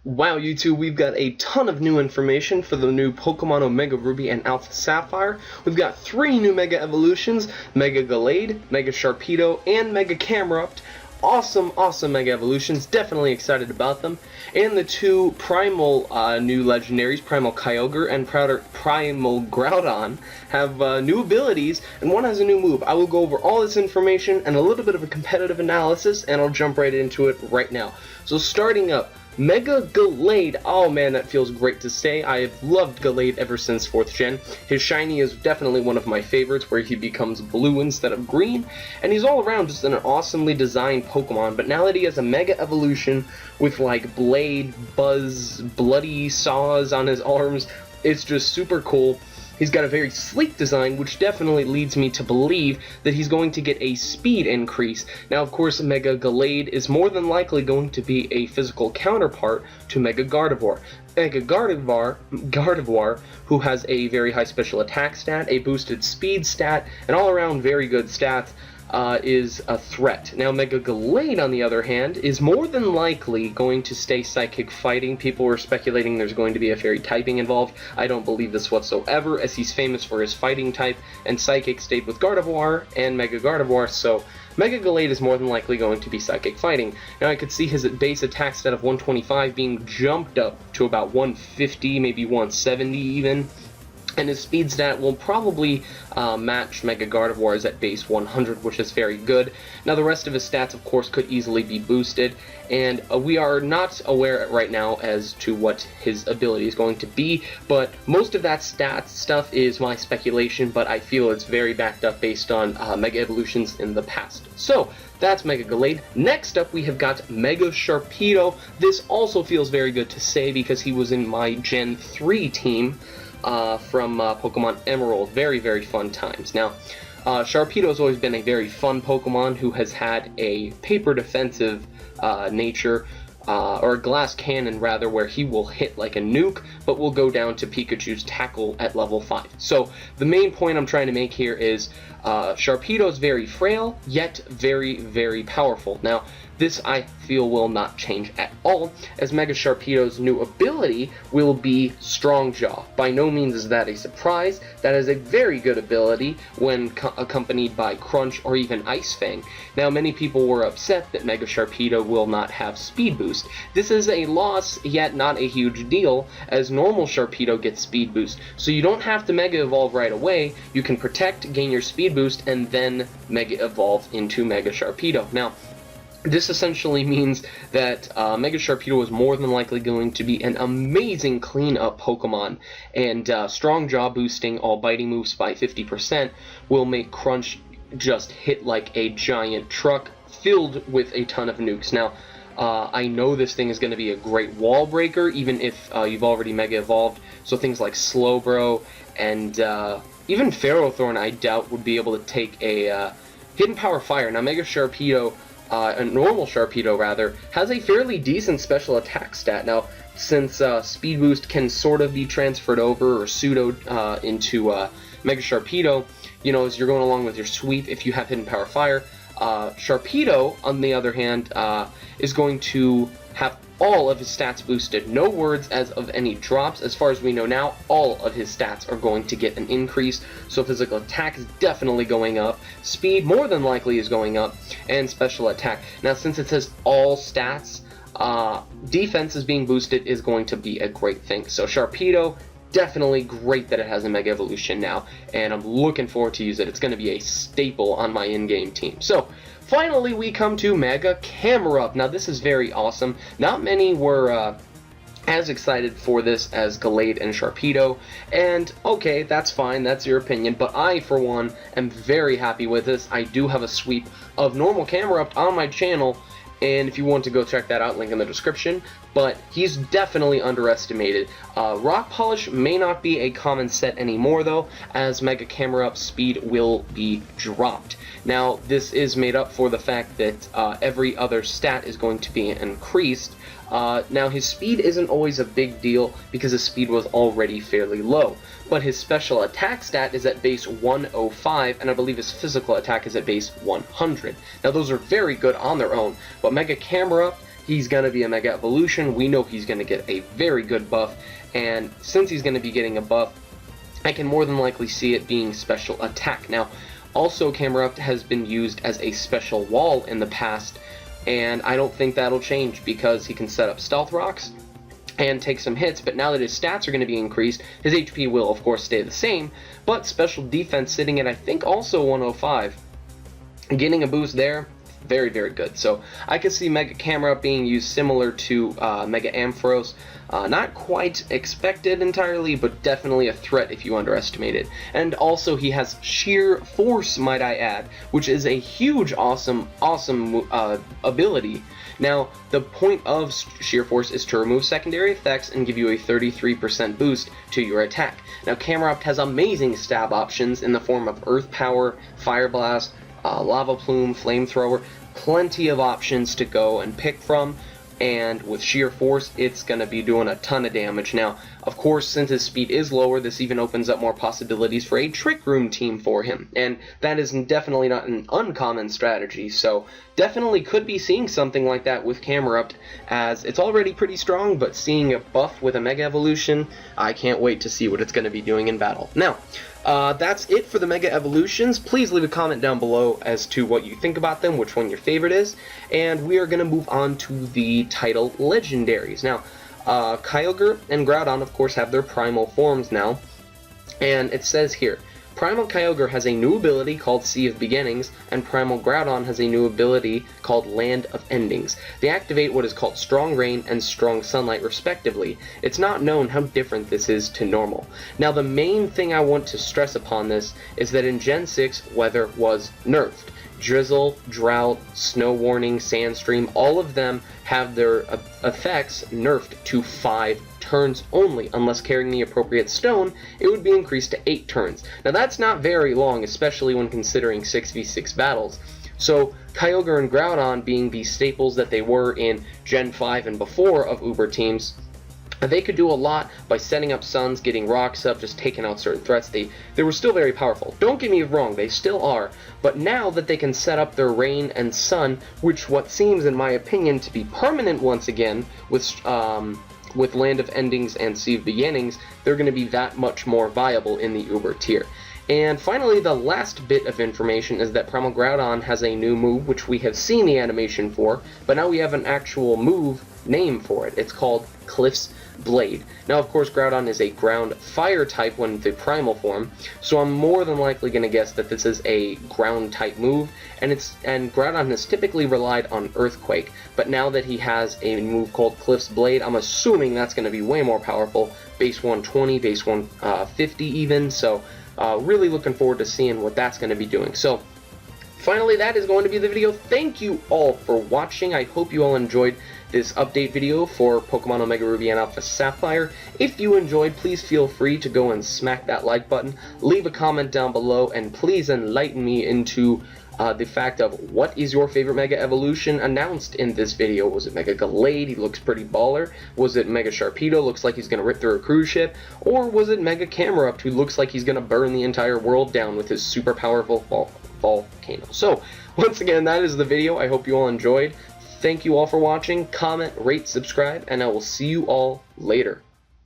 Wow, YouTube, we've got a ton of new information for the new Pokemon Omega Ruby and Alpha Sapphire. We've got 3 new Mega Evolutions, Mega Gallade, Mega Sharpedo, and Mega Camerupt. Awesome Mega Evolutions, definitely excited about them. And the 2 Primal new Legendaries, Primal Kyogre and Primal Groudon, have new abilities, and one has a new move. I will go over all this information and a little bit of a competitive analysis, and I'll jump right into it right now. So starting up, Mega Gallade. Oh man, that feels great to say. I have loved Gallade ever since 4th gen. His shiny is definitely one of my favorites, where he becomes blue instead of green, and he's all around just an awesomely designed Pokemon. But now that he has a Mega Evolution with like blade, buzz, bloody saws on his arms, it's just super cool. He's got a very sleek design, which definitely leads me to believe that he's going to get a speed increase. Now, of course, Mega Gallade is more than likely going to be a physical counterpart to Mega Gardevoir. Mega Gardevoir, who has a very high special attack stat, a boosted speed stat, and all-around very good stats, is a threat. Now, Mega Gallade, on the other hand, is more than likely going to stay Psychic Fighting. People were speculating there's going to be a Fairy typing involved. I don't believe this whatsoever, as he's famous for his fighting type, and Psychic stayed with Gardevoir and Mega Gardevoir, so Mega Gallade is more than likely going to be Psychic Fighting. Now, I could see his base attack stat of 125 being jumped up to about 150, maybe 170 even. And his speed stat will probably match Mega Gardevoir's at base 100, which is very good. Now, the rest of his stats, of course, could easily be boosted, and we are not aware right now as to what his ability is going to be, but most of that stats stuff is my speculation, but I feel it's very backed up based on Mega Evolutions in the past. So, that's Mega Gallade. Next up, we have got Mega Sharpedo. This also feels very good to say because he was in my Gen 3 team. From Pokemon Emerald. Very fun times. Now, Sharpedo has always been a very fun Pokemon who has had a paper defensive nature, or a glass cannon rather, where he will hit like a nuke, but will go down to Pikachu's tackle at level 5. So the main point I'm trying to make here is Sharpedo is very frail, yet very powerful. Now, this, I feel, will not change at all, as Mega Sharpedo's new ability will be Strong Jaw. By no means is that a surprise. That is a very good ability when accompanied by Crunch or even Ice Fang. Now, many people were upset that Mega Sharpedo will not have Speed Boost. This is a loss, yet not a huge deal, as normal Sharpedo gets Speed Boost. So you don't have to Mega Evolve right away. You can Protect, gain your Speed Boost, and then Mega Evolve into Mega Sharpedo. Now, this essentially means that Mega Sharpedo is more than likely going to be an amazing clean-up Pokemon, and Strong Jaw boosting all biting moves by 50% will make Crunch just hit like a giant truck filled with a ton of nukes. Now, I know this thing is going to be a great wall breaker, even if you've already Mega Evolved, so things like Slowbro and even Ferrothorn, I doubt, would be able to take a Hidden Power Fire. Now, Mega Sharpedo, a normal Sharpedo rather, has a fairly decent special attack stat. Now, since Speed Boost can sort of be transferred over or pseudoed into Mega Sharpedo, you know, as you're going along with your sweep, if you have Hidden Power Fire, Sharpedo, on the other hand, is going to have all of his stats boosted. No words as of any drops. As far as we know now, all of his stats are going to get an increase. So physical attack is definitely going up, speed more than likely is going up, and special attack. Now, since it says all stats, defense is being boosted is going to be a great thing. So Sharpedo, definitely great that it has a Mega Evolution now, and I'm looking forward to use it. It's going to be a staple on my in-game team. So, finally, we come to Mega Camerupt. Now, this is very awesome. Not many were as excited for this as Gallade and Sharpedo, and okay, that's fine, that's your opinion, but I, for one, am very happy with this. I do have a sweep of normal Camerupt on my channel, and if you want to go check that out, link in the description, but he's definitely underestimated. Rock Polish may not be a common set anymore, though, as Mega Camerupt's speed will be dropped. Now, this is made up for the fact that every other stat is going to be increased. Now, his speed isn't always a big deal because his speed was already fairly low, but his special attack stat is at base 105, and I believe his physical attack is at base 100. Now, those are very good on their own, but Mega Camerupt he's going to be a Mega Evolution. We know he's going to get a very good buff, and since he's going to be getting a buff, I can more than likely see it being special attack. Now, also Camerupt has been used as a special wall in the past, and I don't think that'll change because he can set up stealth rocks and take some hits, but now that his stats are going to be increased, his HP will of course stay the same, but special defense sitting at I think also 105. Getting a boost there, very, very good. So I could see Mega Camerupt being used similar to Mega Ampharos. Not quite expected entirely, but definitely a threat if you underestimate it. And also he has Sheer Force, might I add, which is a huge, awesome ability. Now, the point of Sheer Force is to remove secondary effects and give you a 33% boost to your attack. Now, Camerupt has amazing stab options in the form of Earth Power, Fire Blast, Lava Plume, Flamethrower, plenty of options to go and pick from, and with Sheer Force it's going to be doing a ton of damage. Now, of course, since his speed is lower, this even opens up more possibilities for a Trick Room team for him, and that is definitely not an uncommon strategy, so definitely could be seeing something like that with Camerupt, as it's already pretty strong, but seeing a buff with a Mega Evolution, I can't wait to see what it's going to be doing in battle. Now, that's it for the Mega Evolutions. Please leave a comment down below as to what you think about them, which one your favorite is, and we are going to move on to the title Legendaries. Now, Kyogre and Groudon, of course, have their primal forms now, and it says here, Primal Kyogre has a new ability called Sea of Beginnings, and Primal Groudon has a new ability called Land of Endings. They activate what is called Strong Rain and Strong Sunlight respectively. It's not known how different this is to normal. Now, the main thing I want to stress upon this is that in Gen 6, weather was nerfed. Drizzle, Drought, Snow Warning, Sandstream, all of them have their effects nerfed to 5 turns only. Unless carrying the appropriate stone, it would be increased to 8 turns. Now that's not very long, especially when considering 6v6 battles. So Kyogre and Groudon, being the staples that they were in Gen 5 and before of Uber teams, they could do a lot by setting up suns, getting rocks up, just taking out certain threats. They were still very powerful. Don't get me wrong, they still are. But now that they can set up their rain and sun, which what seems, in my opinion, to be permanent once again, with Land of Endings and Sea of Beginnings, they're going to be that much more viable in the Uber tier. And finally, the last bit of information is that Primal Groudon has a new move, which we have seen the animation for, but now we have an actual move name for it. It's called Cliff's Blade. Now, of course, Groudon is a ground fire type when the primal form, so I'm more than likely going to guess that this is a ground type move, and Groudon has typically relied on Earthquake, but now that he has a move called Cliff's Blade, I'm assuming that's going to be way more powerful, base 120, base 150 even, so really looking forward to seeing what that's going to be doing. So, finally, that is going to be the video. Thank you all for watching. I hope you all enjoyed this update video for Pokemon Omega Ruby and Alpha Sapphire. If you enjoyed, please feel free to go and smack that like button, leave a comment down below, and please enlighten me into the fact of what is your favorite Mega Evolution announced in this video. Was it Mega Gallade? He looks pretty baller. Was it Mega Sharpedo? Looks like he's going to rip through a cruise ship. Or was it Mega Camerupt, who looks like he's going to burn the entire world down with his super powerful volcano? So, once again, that is the video. I hope you all enjoyed. Thank you all for watching. Comment, rate, subscribe, and I will see you all later.